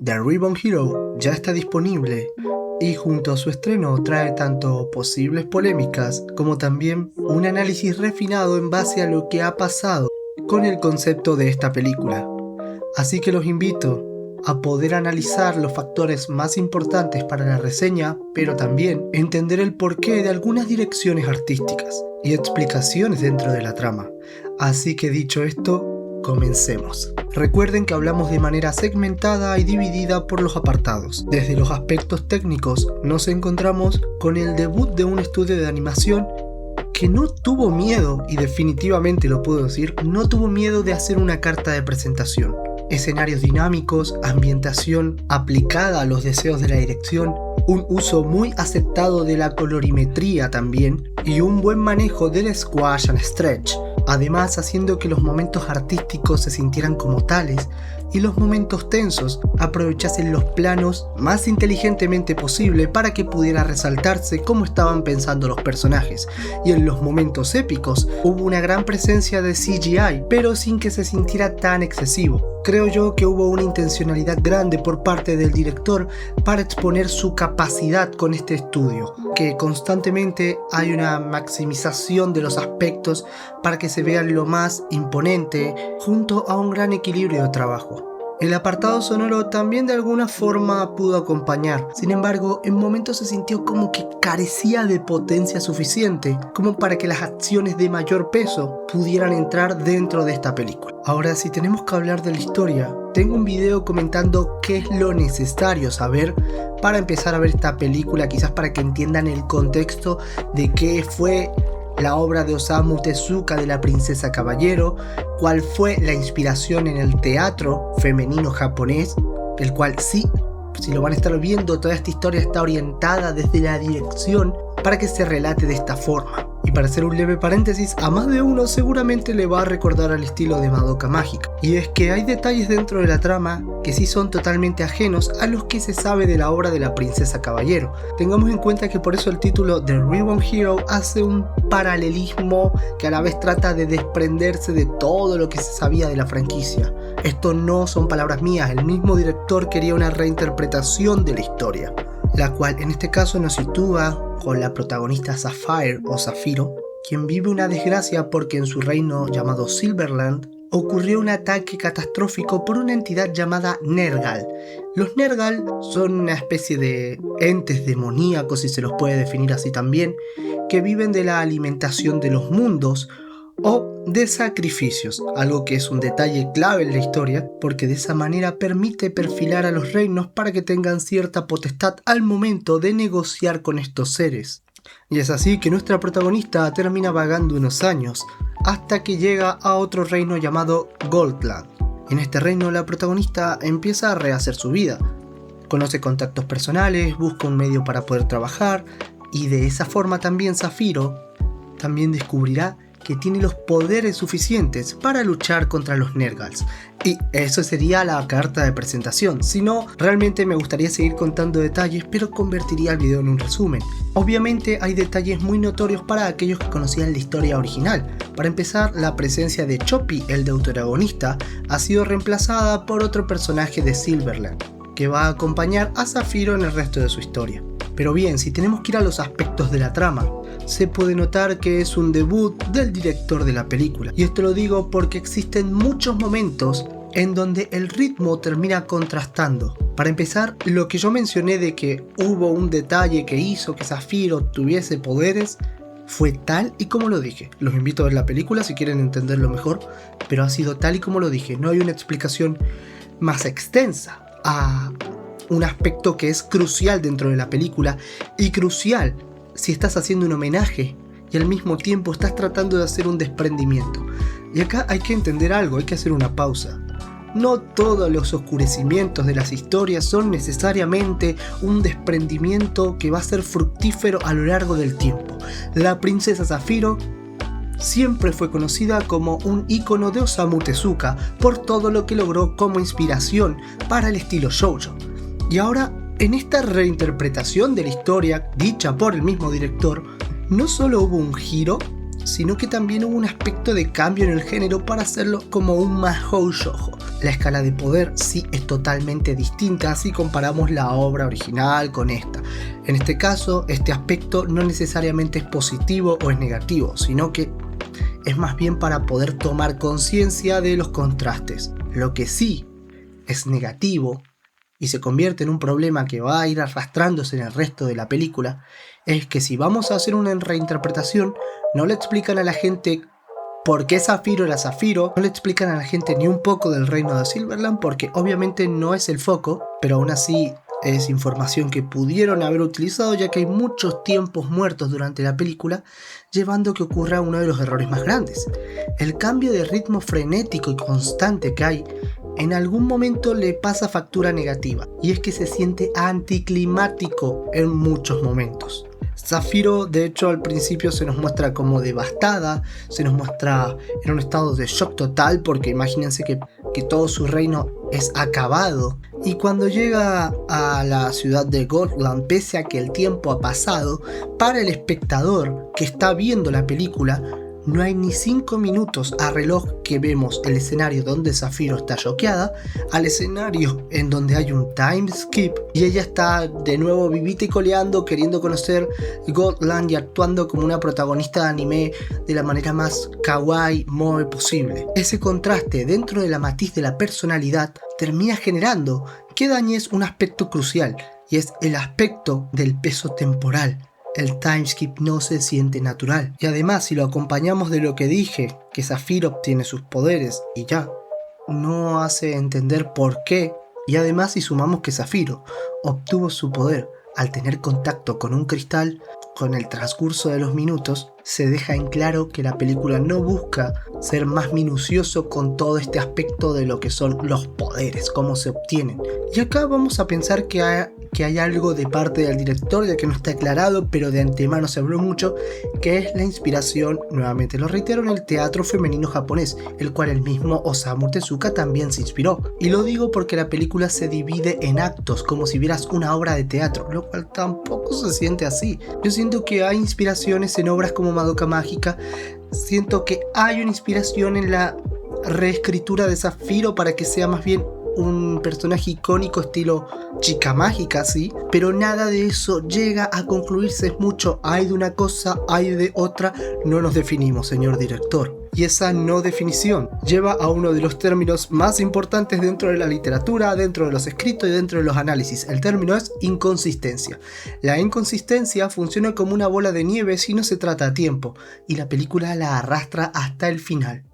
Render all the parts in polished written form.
The Reborn Hero ya está disponible y junto a su estreno trae tanto posibles polémicas como también un análisis refinado en base a lo que ha pasado con el concepto de esta película. Así que los invito a poder analizar los factores más importantes para la reseña, pero también entender el porqué de algunas direcciones artísticas y explicaciones dentro de la trama. Así que dicho esto, comencemos. Recuerden que hablamos de manera segmentada y dividida por los apartados. Desde los aspectos técnicos nos encontramos con el debut de un estudio de animación que no tuvo miedo, y definitivamente lo puedo decir, no tuvo miedo de hacer una carta de presentación. Escenarios dinámicos, ambientación aplicada a los deseos de la dirección, un uso muy aceptado de la colorimetría también, y un buen manejo del squash and stretch, además haciendo que los momentos artísticos se sintieran como tales y los momentos tensos aprovechasen los planos más inteligentemente posible para que pudiera resaltarse cómo estaban pensando los personajes, y en los momentos épicos hubo una gran presencia de CGI, pero sin que se sintiera tan excesivo. Creo yo que hubo una intencionalidad grande por parte del director para exponer su capacidad con este estudio, que constantemente hay una maximización de los aspectos para que se vean lo más imponente, junto a un gran equilibrio de trabajo. El apartado sonoro también de alguna forma pudo acompañar, sin embargo, en momentos se sintió como que carecía de potencia suficiente como para que las acciones de mayor peso pudieran entrar dentro de esta película. Ahora, si tenemos que hablar de la historia, tengo un video comentando qué es lo necesario saber para empezar a ver esta película, quizás para que entiendan el contexto de qué fue la obra de Osamu Tezuka de la Princesa Caballero, cuál fue la inspiración en el teatro femenino japonés, el cual si lo van a estar viendo, toda esta historia está orientada desde la dirección para que se relate de esta forma. Y para hacer un leve paréntesis, a más de uno seguramente le va a recordar al estilo de Madoka Mágica. Y es que hay detalles dentro de la trama que sí son totalmente ajenos a los que se sabe de la obra de la Princesa Caballero. Tengamos en cuenta que por eso el título The Reborn Hero hace un paralelismo que a la vez trata de desprenderse de todo lo que se sabía de la franquicia. Esto no son palabras mías, el mismo director quería una reinterpretación de la historia, la cual en este caso nos sitúa con la protagonista Sapphire o Zafiro, quien vive una desgracia porque en su reino llamado Silverland ocurrió un ataque catastrófico por una entidad llamada Nergal. Los Nergal son una especie de entes demoníacos, si se los puede definir así también, que viven de la alimentación de los mundos o de sacrificios, algo que es un detalle clave en la historia porque de esa manera permite perfilar a los reinos para que tengan cierta potestad al momento de negociar con estos seres. Y es así que nuestra protagonista termina vagando unos años hasta que llega a otro reino llamado Goldland. En este reino la protagonista empieza a rehacer su vida, conoce contactos personales, busca un medio para poder trabajar, y de esa forma también Zafiro también descubrirá que tiene los poderes suficientes para luchar contra los Nergals. Y eso sería la carta de presentación. Si no, realmente me gustaría seguir contando detalles, pero convertiría el video en un resumen. Obviamente hay detalles muy notorios para aquellos que conocían la historia original. Para empezar, la presencia de Choppy, el deuteragonista, ha sido reemplazada por otro personaje de Silverland, que va a acompañar a Zafiro en el resto de su historia. Pero bien, si tenemos que ir a los aspectos de la trama, se puede notar que es un debut del director de la película. Y esto lo digo porque existen muchos momentos en donde el ritmo termina contrastando. Para empezar, lo que yo mencioné de que hubo un detalle que hizo que Zafiro tuviese poderes, fue tal y como lo dije. Los invito a ver la película si quieren entenderlo mejor, pero ha sido tal y como lo dije. No hay una explicación más extensa a un aspecto que es crucial dentro de la película, y crucial si estás haciendo un homenaje y al mismo tiempo estás tratando de hacer un desprendimiento. Y acá hay que entender algo, hay que hacer una pausa. No todos los oscurecimientos de las historias son necesariamente un desprendimiento que va a ser fructífero a lo largo del tiempo. La princesa Zafiro siempre fue conocida como un ícono de Osamu Tezuka por todo lo que logró como inspiración para el estilo shoujo. Y ahora, en esta reinterpretación de la historia dicha por el mismo director, no solo hubo un giro, sino que también hubo un aspecto de cambio en el género para hacerlo como un mahou shoujo. La escala de poder sí es totalmente distinta si comparamos la obra original con esta. En este caso, este aspecto no necesariamente es positivo o es negativo, sino que es más bien para poder tomar conciencia de los contrastes. Lo que sí es negativo y se convierte en un problema que va a ir arrastrándose en el resto de la película es que si vamos a hacer una reinterpretación, no le explican a la gente por qué Zafiro era Zafiro, no le explican a la gente ni un poco del reino de Silverland, porque obviamente no es el foco, pero aún así es información que pudieron haber utilizado, ya que hay muchos tiempos muertos durante la película, llevando a que ocurra uno de los errores más grandes. El cambio de ritmo frenético y constante que hay en algún momento le pasa factura negativa, y es que se siente anticlimático en muchos momentos. Zafiro, de hecho, al principio se nos muestra como devastada, se nos muestra en un estado de shock total, porque imagínense que todo su reino es acabado. Y cuando llega a la ciudad de Gotland, pese a que el tiempo ha pasado, para el espectador que está viendo la película, no hay ni 5 minutos a reloj que vemos el escenario donde Zafiro está choqueada, al escenario en donde hay un time skip y ella está de nuevo vivita y coleando, queriendo conocer Gotland y actuando como una protagonista de anime de la manera más kawaii moe posible. Ese contraste dentro de la matiz de la personalidad termina generando que dañes un aspecto crucial, y es el aspecto del peso temporal. El timeskip no se siente natural. Y además, si lo acompañamos de lo que dije, que Zafiro obtiene sus poderes y ya, no hace entender por qué. Y además, si sumamos que Zafiro obtuvo su poder al tener contacto con un cristal, con el transcurso de los minutos, se deja en claro que la película no busca ser más minucioso con todo este aspecto de lo que son los poderes, cómo se obtienen. Y acá vamos a pensar que hay algo de parte del director, ya que no está aclarado, pero de antemano se habló mucho, que es la inspiración, nuevamente lo reitero, en el teatro femenino japonés, el cual el mismo Osamu Tezuka también se inspiró. Y lo digo porque la película se divide en actos, como si vieras una obra de teatro, lo cual tampoco se siente así. Yo siento que hay inspiraciones en obras como Madoka Mágica, siento que hay una inspiración en la reescritura de Zafiro para que sea más bien un personaje icónico estilo chica mágica, sí, pero nada de eso llega a concluirse. Es mucho, hay de una cosa, hay de otra, no nos definimos, señor director. Y esa no definición lleva a uno de los términos más importantes dentro de la literatura, dentro de los escritos y dentro de los análisis. El término es inconsistencia. La inconsistencia funciona como una bola de nieve si no se trata a tiempo, y la película la arrastra hasta el final.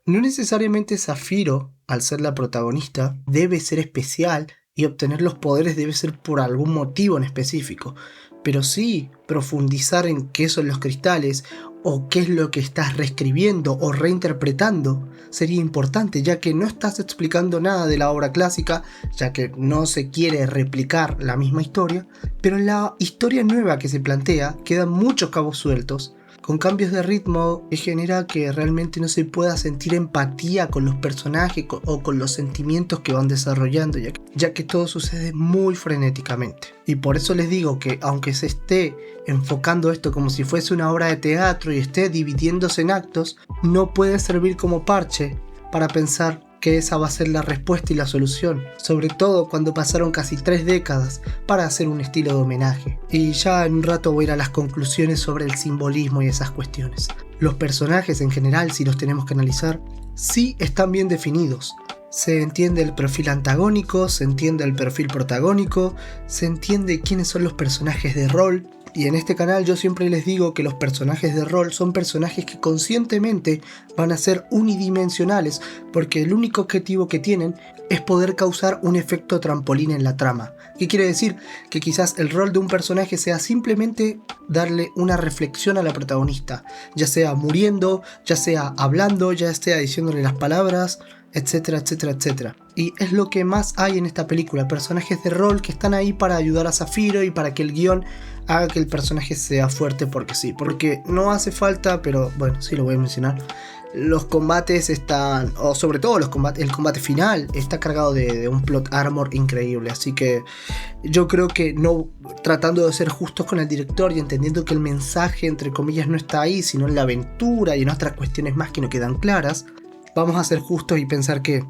No necesariamente Zafiro, al ser la protagonista, debe ser especial y obtener los poderes debe ser por algún motivo en específico, pero sí profundizar en qué son los cristales o qué es lo que estás reescribiendo o reinterpretando sería importante, ya que no estás explicando nada de la obra clásica, ya que no se quiere replicar la misma historia, pero en la historia nueva que se plantea quedan muchos cabos sueltos, con cambios de ritmo que genera que realmente no se pueda sentir empatía con los personajes o con los sentimientos que van desarrollando, ya que todo sucede muy frenéticamente. Y por eso les digo que aunque se esté enfocando esto como si fuese una obra de teatro y esté dividiéndose en actos, no puede servir como parche para pensar que esa va a ser la respuesta y la solución, sobre todo cuando pasaron casi 3 décadas para hacer un estilo de homenaje. Y ya en un rato voy a ir a las conclusiones sobre el simbolismo y esas cuestiones. Los personajes en general, si los tenemos que analizar, sí están bien definidos. Se entiende el perfil antagónico, se entiende el perfil protagónico, se entiende quiénes son los personajes de rol. Y en este canal yo siempre les digo que los personajes de rol son personajes que conscientemente van a ser unidimensionales, porque el único objetivo que tienen es poder causar un efecto trampolín en la trama. ¿Qué quiere decir? Que quizás el rol de un personaje sea simplemente darle una reflexión a la protagonista, ya sea muriendo, ya sea hablando, ya sea diciéndole las palabras, etcétera, etcétera, etcétera. Y es lo que más hay en esta película, personajes de rol que están ahí para ayudar a Zafiro y para que el guión haga que el personaje sea fuerte porque sí, porque no hace falta, pero bueno, sí lo voy a mencionar. Los combates están, o sobre todo el combate final está cargado de un plot armor increíble, así que yo creo que no, tratando de ser justos con el director y entendiendo que el mensaje entre comillas no está ahí, sino en la aventura y en otras cuestiones más que no quedan claras, vamos a ser justos y pensar que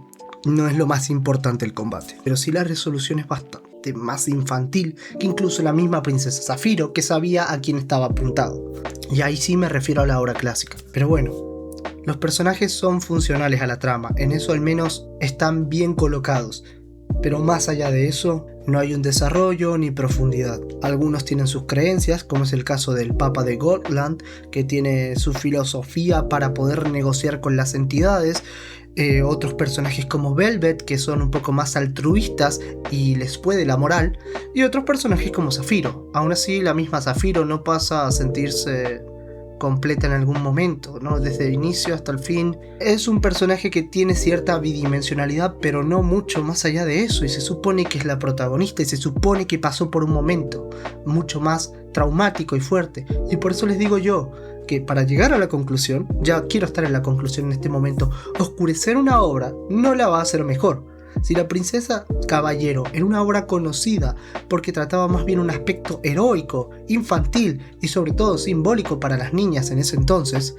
no es lo más importante el combate, pero sí la resolución es bastante más infantil que incluso la misma princesa Zafiro, que sabía a quién estaba apuntado. Y ahí sí me refiero a la obra clásica. Pero bueno, los personajes son funcionales a la trama, en eso al menos están bien colocados. Pero más allá de eso, no hay un desarrollo ni profundidad. Algunos tienen sus creencias, como es el caso del Papa de Gotland, que tiene su filosofía para poder negociar con las entidades. Otros personajes como Velvet, que son un poco más altruistas y les puede la moral. Y otros personajes como Zafiro. Aún así, la misma Zafiro no pasa a sentirse completa en algún momento, ¿no? Desde el inicio hasta el fin. Es un personaje que tiene cierta bidimensionalidad, pero no mucho más allá de eso, y se supone que es la protagonista y se supone que pasó por un momento mucho más traumático y fuerte. Y por eso les digo yo que para llegar a la conclusión, ya quiero estar en la conclusión en este momento, oscurecer una obra no la va a hacer mejor. Si La princesa Caballero era una obra conocida porque trataba más bien un aspecto heroico, infantil y sobre todo simbólico para las niñas en ese entonces,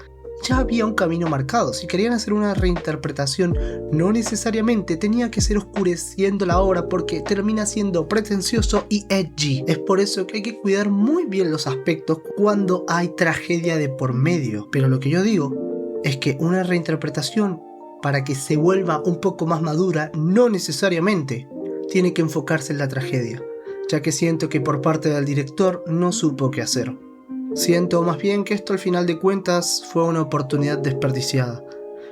ya había un camino marcado. Si querían hacer una reinterpretación, no necesariamente tenía que ser oscureciendo la obra, porque termina siendo pretencioso y edgy. Es por eso que hay que cuidar muy bien los aspectos cuando hay tragedia de por medio. Pero lo que yo digo es que una reinterpretación, para que se vuelva un poco más madura, no necesariamente tiene que enfocarse en la tragedia, ya que siento que por parte del director no supo qué hacer. Siento más bien que esto al final de cuentas fue una oportunidad desperdiciada.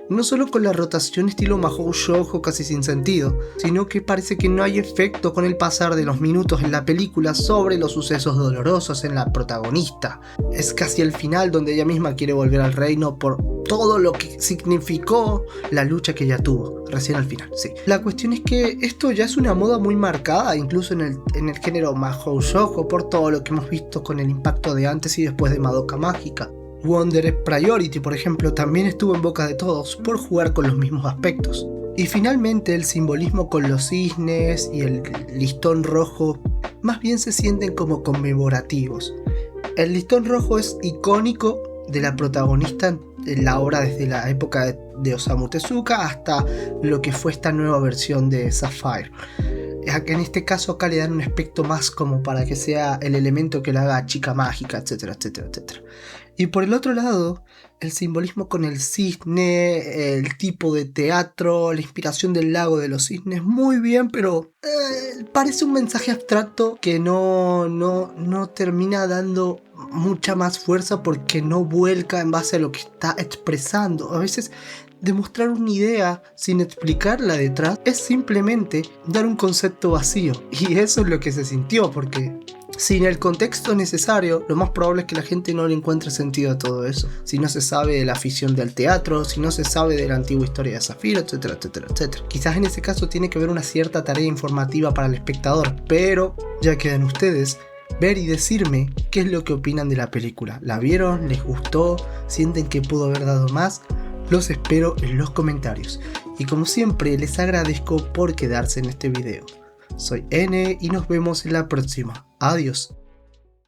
No solo con la rotación estilo Mahou Shoujo casi sin sentido, sino que parece que no hay efecto con el pasar de los minutos en la película sobre los sucesos dolorosos en la protagonista. Es casi el final donde ella misma quiere volver al reino por todo lo que significó la lucha que ella tuvo, recién al final, sí. La cuestión es que esto ya es una moda muy marcada, incluso en el género Mahou Shoujo, por todo lo que hemos visto con el impacto de antes y después de Madoka Mágica. Wonder Priority, por ejemplo, también estuvo en boca de todos por jugar con los mismos aspectos. Y finalmente el simbolismo con los cisnes y el listón rojo más bien se sienten como conmemorativos. El listón rojo es icónico de la protagonista en la obra desde la época de Osamu Tezuka hasta lo que fue esta nueva versión de Sapphire. En este caso acá le dan un aspecto más como para que sea el elemento que la haga chica mágica, etcétera, etcétera, etcétera. Y por el otro lado, el simbolismo con el cisne, el tipo de teatro, la inspiración del lago de los cisnes, muy bien, pero parece un mensaje abstracto que no termina dando mucha más fuerza porque no vuelca en base a lo que está expresando. A veces demostrar una idea sin explicarla detrás es simplemente dar un concepto vacío, y eso es lo que se sintió, porque sin el contexto necesario, lo más probable es que la gente no le encuentre sentido a todo eso. Si no se sabe de la afición del teatro, si no se sabe de la antigua historia de Zafiro, etcétera, etcétera, etcétera. Quizás en ese caso tiene que haber una cierta tarea informativa para el espectador, pero ya quedan ustedes ver y decirme qué es lo que opinan de la película. ¿La vieron? ¿Les gustó? ¿Sienten que pudo haber dado más? Los espero en los comentarios. Y como siempre, les agradezco por quedarse en este video. Soy N y nos vemos en la próxima. Adiós.